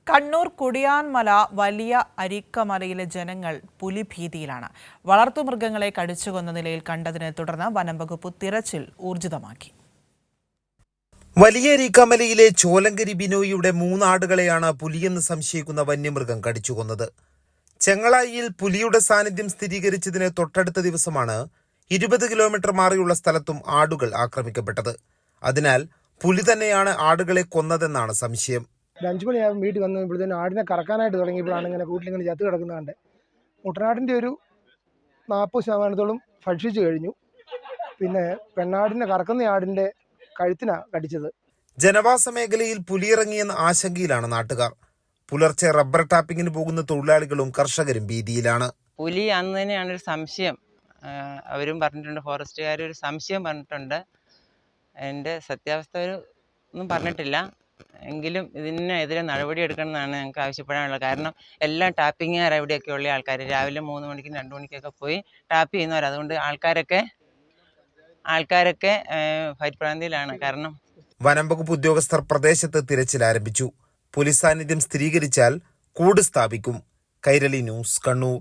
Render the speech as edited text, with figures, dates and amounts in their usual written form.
കണ്ണൂർ കുടിയാൻമല വലിയ അരിക്കമലയിലെ ജനങ്ങൾ പുലിഭീതിയിലാണ്. വളർത്തുമൃഗങ്ങളെ കടിച്ചുകൊന്ന നിലയിൽ കണ്ടതിനെ തുടർന്ന് വനംവകുപ്പ് തിരച്ചിൽ ഊർജിതമാക്കി. വലിയ അരിക്കമലയിലെ ചോലങ്കരി ബിനോയിയുടെ 3 ആടുകളെയാണ് പുലിയെന്ന് സംശയിക്കുന്ന വന്യമൃഗം കടിച്ചുകൊന്നത്. ചെങ്ങളായിയിൽ പുലിയുടെ സാന്നിധ്യം സ്ഥിരീകരിച്ചതിന് തൊട്ടടുത്ത ദിവസമാണ് 20 കിലോമീറ്റർ മാറിയുള്ള സ്ഥലത്തും ആടുകൾ ആക്രമിക്കപ്പെട്ടത്. അതിനാൽ പുലി തന്നെയാണ് ആടുകളെ കൊന്നതെന്നാണ് സംശയം. 5 മണിയാകും വീട്ടിൽ വന്നപ്പോഴത്തേനും ആടിനെ കറക്കാനായിട്ട് തുടങ്ങിയപ്പോഴാണ് ഇങ്ങനെ കൂട്ടിലിങ്ങനെ ചത്ത് കിടക്കുന്നതുകൊണ്ട് മുട്ടനാടിൻ്റെ ഒരു 40% ഭക്ഷിച്ചു കഴിഞ്ഞു. പിന്നെ പെണ്ണാടിനെ കറക്കുന്ന ആടിൻ്റെ കഴുത്തിനാണ് കടിച്ചത്. ജനവാസ മേഖലയിൽ പുലിയിറങ്ങിയെന്ന ആശങ്കയിലാണ് നാട്ടുകാർ. പുലർച്ചെ റബ്ബർ ടാപ്പിങ്ങിന് പോകുന്ന തൊഴിലാളികളും കർഷകരും ഭീതിയിലാണ്. പുലി അന്ന് തന്നെയാണ് ഒരു സംശയം അവരും പറഞ്ഞിട്ടുണ്ട്, ഫോറസ്റ്റുകാർ ഒരു സംശയം പറഞ്ഞിട്ടുണ്ട്. അതിൻ്റെ സത്യാവസ്ഥ ഒന്നും പറഞ്ഞിട്ടില്ല. എങ്കിലും ഇതിനെതിരെ നടപടി എടുക്കണമെന്നാണ് ഞങ്ങൾക്ക് ആവശ്യപ്പെടാനുള്ളത്. കാരണം എല്ലാം ടാപ്പിങ്ങുകാർ എവിടെയൊക്കെ ഉള്ള ആൾക്കാർ രാവിലെ 3 മണിക്കും 2 മണിക്കൊക്കെ പോയി ടാപ്പ് ചെയ്യുന്നവർ. അതുകൊണ്ട് ആൾക്കാരൊക്കെ ഭയഭ്രാന്തിയിലാണ്. കാരണം വനംവകുപ്പ് ഉദ്യോഗസ്ഥർ പ്രദേശത്ത് തിരച്ചിൽ ആരംഭിച്ചു. പോലീസ് സാന്നിധ്യം സ്ഥിരീകരിച്ചാൽ കൂട് സ്ഥാപിക്കും. കൈരളി ന്യൂസ്, കണ്ണൂർ.